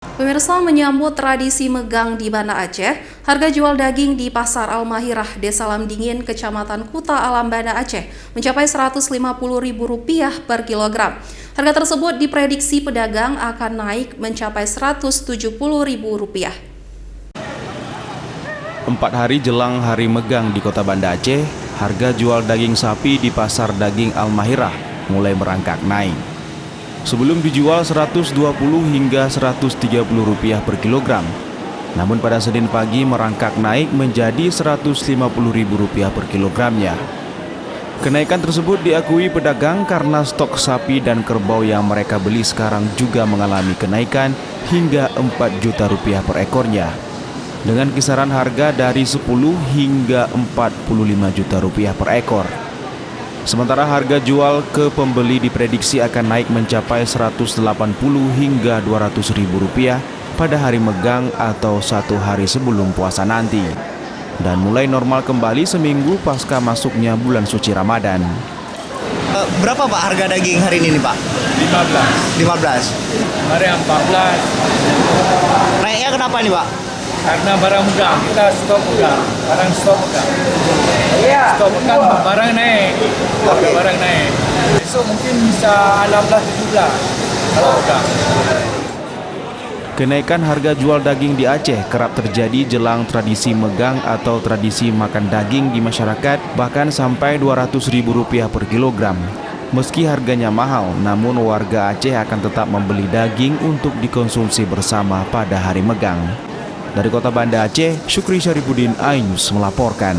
Pemirsa, menyambut tradisi megang di Banda Aceh, harga jual daging di Pasar Al-Mahirah, Desa Lamdingin, Kecamatan Kuta Alam, Banda Aceh mencapai Rp150.000 per kilogram. Harga tersebut diprediksi pedagang akan naik mencapai Rp170.000. 4 hari jelang hari megang di Kota Banda Aceh, harga jual daging sapi di Pasar Daging Al-Mahirah mulai merangkak naik. Sebelum dijual Rp120 hingga Rp130 per kilogram. Namun pada Senin pagi merangkak naik menjadi Rp150.000 per kilogramnya. Kenaikan tersebut diakui pedagang karena stok sapi dan kerbau yang mereka beli sekarang juga mengalami kenaikan hingga Rp4 juta per ekornya. Dengan kisaran harga dari 10 hingga Rp45 juta per ekor. Sementara harga jual ke pembeli diprediksi akan naik mencapai Rp180 hingga Rp200.000 pada hari megang atau 1 hari sebelum puasa nanti. Dan mulai normal kembali seminggu pasca masuknya bulan suci Ramadan. Berapa Pak harga daging hari ini nih Pak? 15. 15. Kemarin 14. Naiknya kenapa nih Pak? Karena barang mudah, kita stok mudah. Barang stok mudah. Stok pekan barang naik. Harga barang naik. Besok mungkin bisa 16-17 kalau mudah. Kenaikan harga jual daging di Aceh kerap terjadi jelang tradisi megang atau tradisi makan daging di masyarakat, bahkan sampai Rp200.000 per kilogram. Meski harganya mahal, namun warga Aceh akan tetap membeli daging untuk dikonsumsi bersama pada hari megang. Dari Kota Banda Aceh, Syukri Syarifuddin, iNews melaporkan.